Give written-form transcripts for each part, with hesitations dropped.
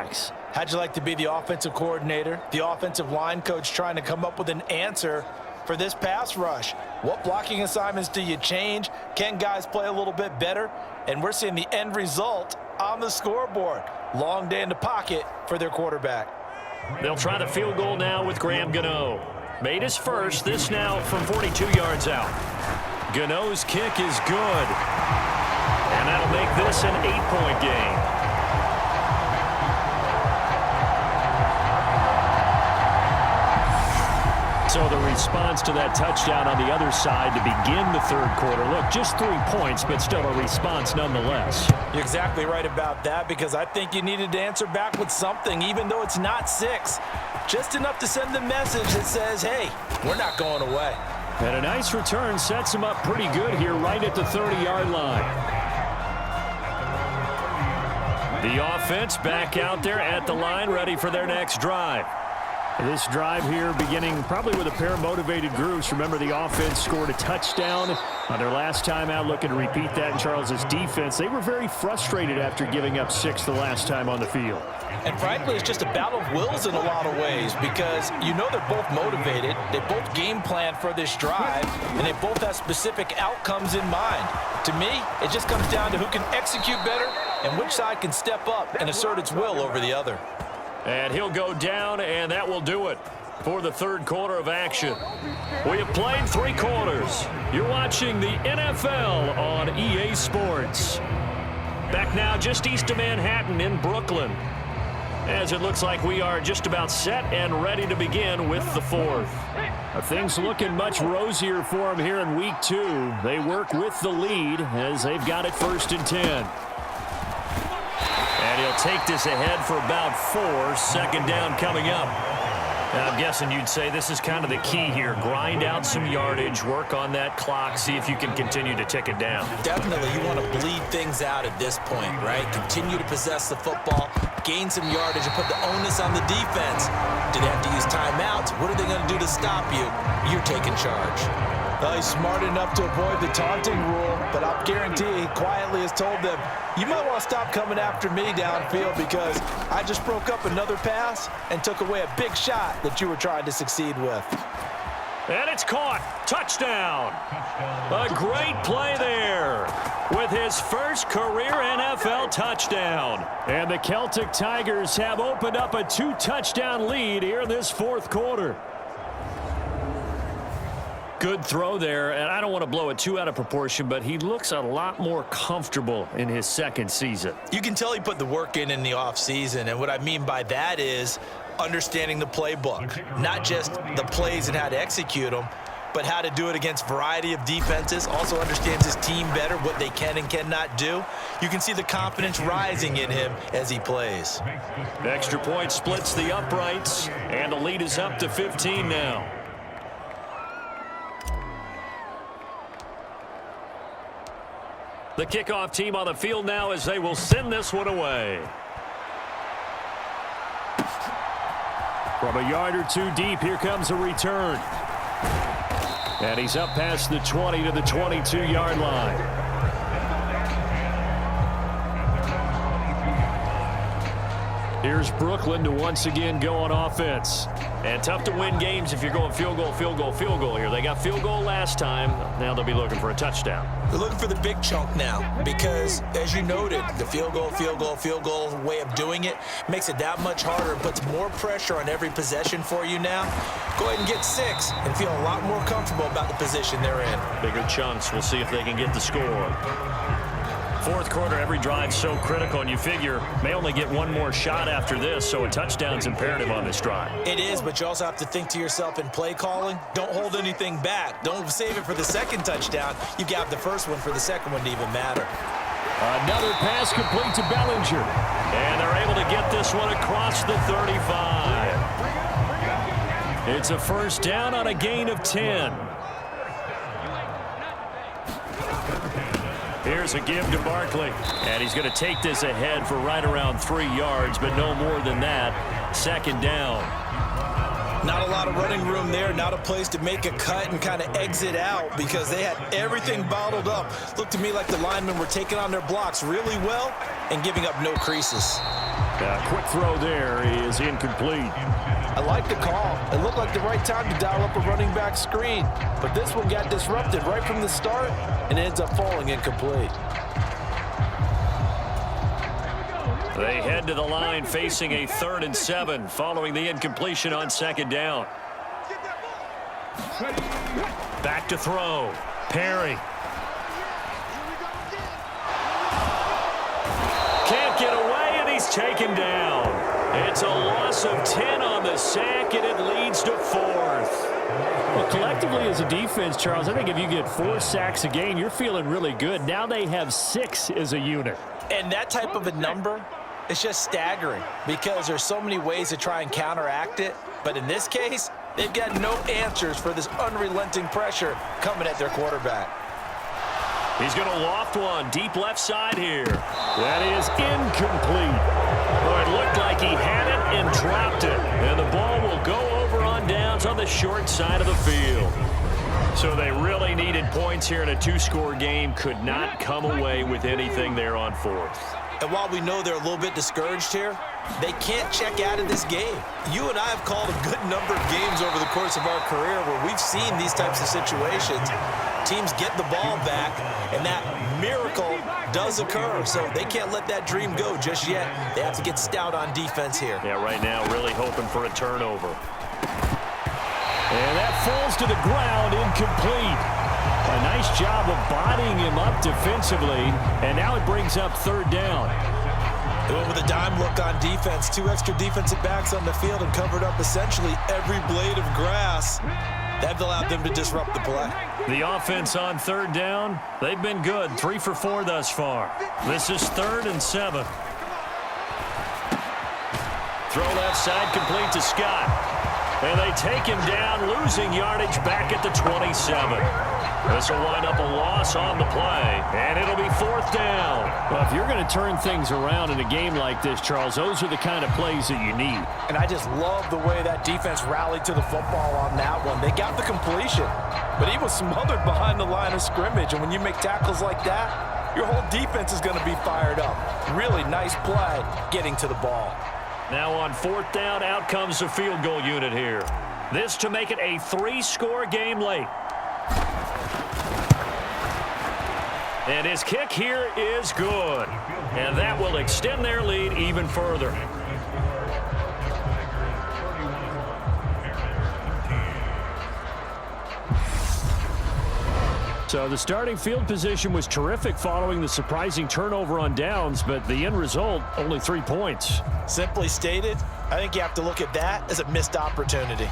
quarterbacks. How'd you like to be the offensive coordinator, the offensive line coach trying to come up with an answer for this pass rush? What blocking assignments do you change? Can guys play a little bit better? And we're seeing the end result on the scoreboard. Long day in the pocket for their quarterback. They'll try the field goal now with Graham Gano. Made his first, this now from 42 yards out. Gano's kick is good. And that'll make this an 8-point game. So the response to that touchdown on the other side to begin the third quarter. Look, just 3 points, but still a response nonetheless. You're exactly right about that, because I think you needed to answer back with something, even though it's not 6. Just enough to send the message that says, hey, we're not going away. And a nice return sets him up pretty good here right at the 30-yard line. The offense back out there at the line, ready for their next drive. This drive here beginning probably with a pair of motivated groups. Remember, the offense scored a touchdown on their last time out, looking to repeat that in Charles's defense. They were very frustrated after giving up 6 the last time on the field. And frankly, it's just a battle of wills in a lot of ways, because you know they're both motivated, they both game plan for this drive, and they both have specific outcomes in mind. To me, it just comes down to who can execute better and which side can step up and assert its will over the other. And he'll go down, and that will do it for the third quarter of action. We have played 3 quarters. You're watching the NFL on EA Sports. Back now just east of Manhattan in Brooklyn, as it looks like we are just about set and ready to begin with the fourth. Things looking much rosier for them here in week 2. They work with the lead as they've got it 1st and 10. And he'll take this ahead for about 4. Second down coming up. Now, I'm guessing you'd say this is kind of the key here. Grind out some yardage, work on that clock, see if you can continue to tick it down. Definitely, you want to bleed things out at this point, right? Continue to possess the football, gain some yardage, and put the onus on the defense. Do they have to use timeouts? What are they going to do to stop you? You're taking charge. Well, he's smart enough to avoid the taunting rule, but I'll guarantee he quietly has told them, you might want to stop coming after me downfield, because I just broke up another pass and took away a big shot that you were trying to succeed with. And it's caught. Touchdown. A great play there with his first career NFL touchdown. And the Celtic Tigers have opened up a 2-touchdown lead here in this fourth quarter. Good throw there, and I don't want to blow it too out of proportion, but he looks a lot more comfortable in his second season. You can tell he put the work in the offseason, and what I mean by that is understanding the playbook. Not just the plays and how to execute them, but how to do it against a variety of defenses. Also understands his team better, what they can and cannot do. You can see the confidence rising in him as he plays. The extra point splits the uprights, and the lead is up to 15 now. The kickoff team on the field now as they will send this one away. From a yard or 2 deep, here comes a return. And he's up past the 20 to the 22-yard line. Here's Brooklyn to once again go on offense. And tough to win games if you're going field goal, field goal, field goal here. They got field goal last time. Now they'll be looking for a touchdown. They're looking for the big chunk now because, as you noted, the field goal, field goal, field goal way of doing it makes it that much harder and puts more pressure on every possession for you now. Go ahead and get 6 and feel a lot more comfortable about the position they're in. Bigger chunks. We'll see if they can get the score. Fourth quarter, every drive so critical, and you figure may only get one more shot after this, so a touchdown's imperative on this drive. It is, but you also have to think to yourself in play calling, don't hold anything back. Don't save it for the second touchdown. You got the first one for the second one to even matter. Another pass complete to Bellinger. And they're able to get this one across the 35. It's a first down on a gain of 10. Here's a give to Barkley. And he's going to take this ahead for right around 3 yards, but no more than that. Second down. Not a lot of running room there, not a place to make a cut and kind of exit out because they had everything bottled up. Looked to me like the linemen were taking on their blocks really well and giving up no creases. Quick throw there is incomplete. I like the call. It looked like the right time to dial up a running back screen. But this one got disrupted right from the start and ends up falling incomplete. They head to the line facing a 3rd and 7 following the incompletion on 2nd down. Back to throw. Perry. Can't get away, and he's taken down. It's a loss of 10 on the sack, and it leads to 4th. Well, collectively as a defense, Charles, I think if you get 4 sacks a game, you're feeling really good. Now they have 6 as a unit. And that type of a number, it's just staggering because there's so many ways to try and counteract it. But in this case, they've got no answers for this unrelenting pressure coming at their quarterback. He's going to loft one deep left side here. That is incomplete. Oh, it looked like he had it and dropped it. And the ball will go over on downs on the short side of the field. So they really needed points here in a 2-score game. Could not come away with anything there on 4th. And while we know they're a little bit discouraged here, they can't check out of this game. You and I have called a good number of games over the course of our career where we've seen these types of situations. Teams get the ball back, and that miracle does occur. So they can't let that dream go just yet. They have to get stout on defense here. Yeah, right now really hoping for a turnover. And that falls to the ground, incomplete. A nice job of bodying him up defensively, and now it brings up 3rd down. They went with a dime look on defense. 2 extra defensive backs on the field and covered up essentially every blade of grass. That allowed them to disrupt the play. The offense on 3rd down, they've been good. 3 for 4 thus far. This is 3rd and 7. Throw left side complete to Scott. And they take him down, losing yardage back at the 27. This will wind up a loss on the play, and it'll be 4th down. Well, if you're going to turn things around in a game like this, Charles, those are the kind of plays that you need. And I just love the way that defense rallied to the football on that one. They got the completion, but he was smothered behind the line of scrimmage. And when you make tackles like that, your whole defense is going to be fired up. Really nice play getting to the ball. Now on 4th down, out comes the field goal unit here. This to make it a 3-score game late. And his kick here is good. And that will extend their lead even further. So the starting field position was terrific following the surprising turnover on downs, but the end result, only 3 points. Simply stated, I think you have to look at that as a missed opportunity.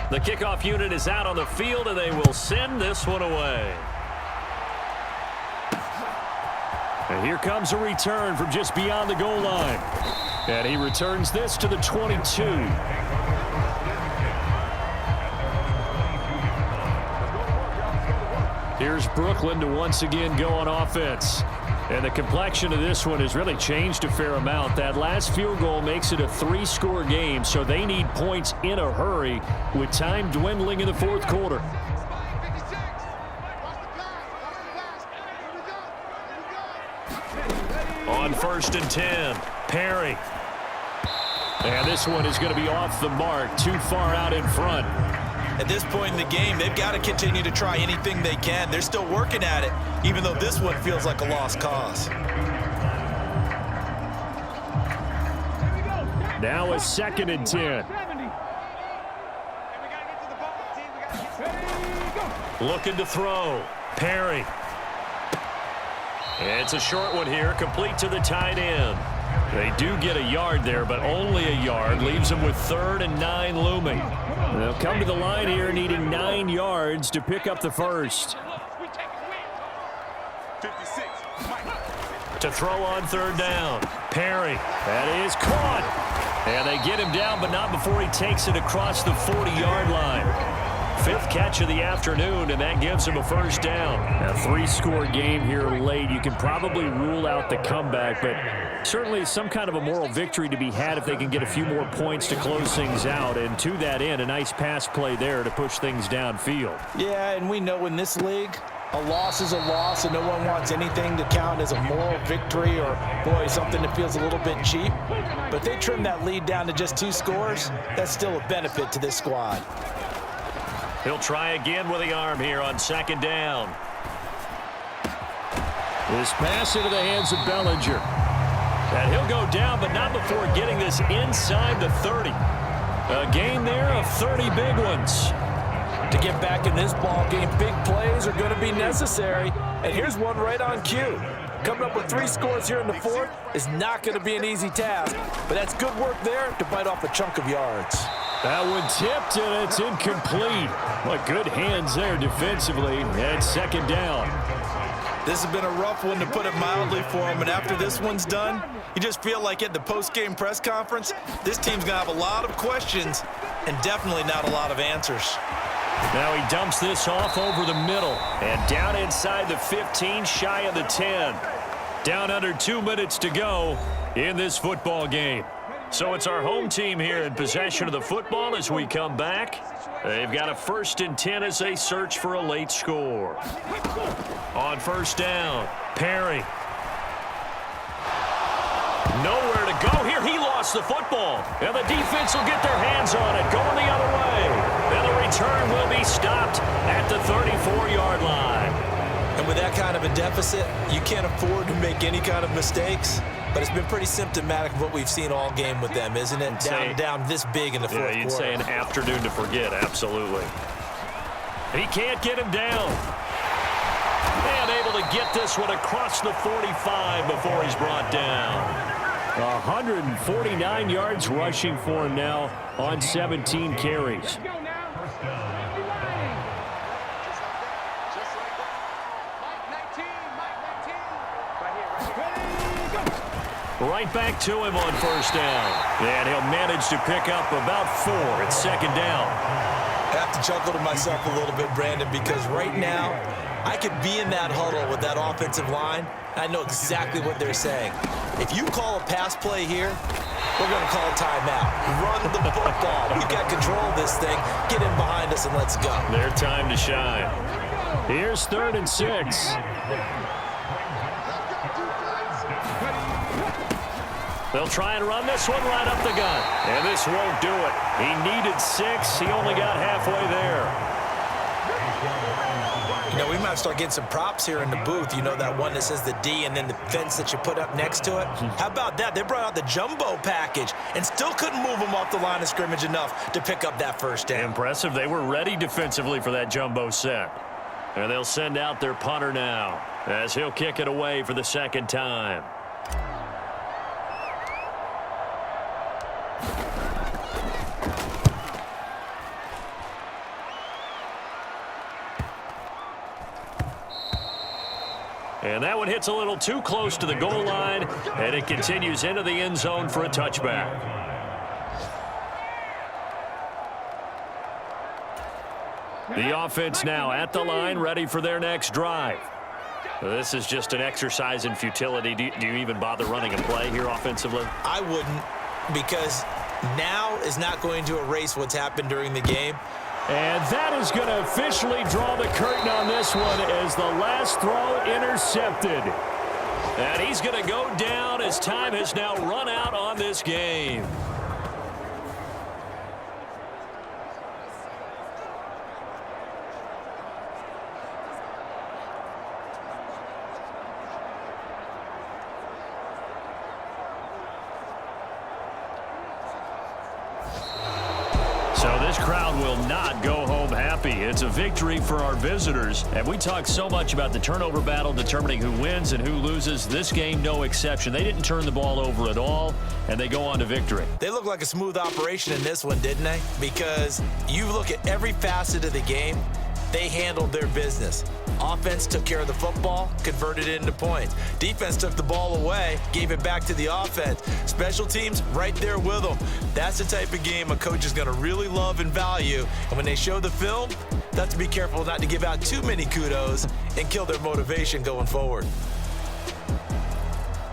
The kickoff unit is out on the field, and they will send this one away. And here comes a return from just beyond the goal line. And he returns this to the 22. Here's Brooklyn to once again go on offense. And the complexion of this one has really changed a fair amount. That last field goal makes it a 3-score game, so they need points in a hurry with time dwindling in the 4th quarter. On 1st and 10, Perry. And this one is going to be off the mark, too far out in front. At this point in the game, they've got to continue to try anything they can. They're still working at it, even though this one feels like a lost cause. Now a 2nd and 10. Looking to throw. Perry. It's a short one here, complete to the tight end. They do get a yard there, but only a yard. Leaves them with 3rd and 9 looming. They'll come to the line here needing 9 yards to pick up the first. To throw on 3rd down. Perry. That is caught. And they get him down, but not before he takes it across the 40-yard line. 5th catch of the afternoon, and that gives him a first down. A 3-score game here late. You can probably rule out the comeback, but certainly some kind of a moral victory to be had if they can get a few more points to close things out. And to that end, a nice pass play there to push things downfield. Yeah, and we know in this league, A loss is a loss, and no one wants anything to count as a moral victory or, boy, something that feels a little bit cheap. But if they trim that lead down to just 2 scores, that's still a benefit to this squad. He'll try again with the arm here on 2nd down. This pass into the hands of Bellinger. And he'll go down, but not before getting this inside the 30. A gain there of 30 big ones. To get back in this ball game, big plays are going to be necessary. And here's one right on cue. Coming up with 3 scores here in the 4th is not going to be an easy task, but that's good work there to bite off a chunk of yards. That one tipped, and it's incomplete. But good hands there defensively at 2nd down. This has been a rough one, to put it mildly, for him. And after this one's done, you just feel like at the post-game press conference, this team's going to have a lot of questions and definitely not a lot of answers. Now he dumps this off over the middle and down inside the 15, shy of the 10. Down under 2 minutes to go in this football game. So it's our home team here in possession of the football as we come back. They've got a 1st and 10 as they search for a late score. On 1st down, Perry. Nowhere to go here. He lost the football. And the defense will get their hands on it, going the other way. And the return will be stopped at the 34-yard line. And with that kind of a deficit, you can't afford to make any kind of mistakes. But it's been pretty symptomatic of what we've seen all game with them, isn't it? Down this big in the 4th quarter. Yeah, you'd say an afternoon to forget, absolutely. He can't get him down. And able to get this one across the 45 before he's brought down. 149 yards rushing for him now on 17 carries. Right back to him on 1st down. And he'll manage to pick up about 4 at 2nd down. I have to chuckle to myself a little bit, Brandon, because right now I could be in that huddle with that offensive line. I know exactly what they're saying. If you call a pass play here, we're going to call a timeout. Run the football. We've got control of this thing. Get in behind us and let's go. Their time to shine. Here's 3rd and 6. They'll try and run this one right up the gut. And this won't do it. He needed 6. He only got halfway there. You know, we might start getting some props here in the booth. You know, that one that says the D and then the fence that you put up next to it. How about that? They brought out the jumbo package and still couldn't move them off the line of scrimmage enough to pick up that 1st down. Impressive. They were ready defensively for that jumbo set. And they'll send out their punter now as he'll kick it away for the 2nd time. And that one hits a little too close to the goal line, and it continues into the end zone for a touchback. The offense now at the line, ready for their next drive. This is just an exercise in futility. Do you even bother running a play here offensively? I wouldn't, because now is not going to erase what's happened during the game. And that is going to officially draw the curtain on this one as the last throw intercepted. And he's going to go down as time has now run out on this game. So this crowd will not go home happy. It's a victory for our visitors. And we talk so much about the turnover battle determining who wins and who loses. This game, no exception. They didn't turn the ball over at all, and they go on to victory. They look like a smooth operation in this one, didn't they? Because you look at every facet of the game, they handled their business. Offense took care of the football, converted it into points. Defense took the ball away, gave it back to the offense. Special teams right there with them. That's the type of game a coach is going to really love and value. And when they show the film, they have to be careful not to give out too many kudos and kill their motivation going forward.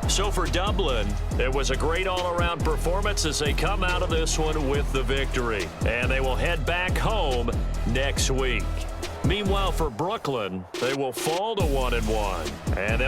So for Dublin, it was a great all-around performance as they come out of this one with the victory. And they will head back home next week. Meanwhile, for Brooklyn, they will fall to 1-1. And they'll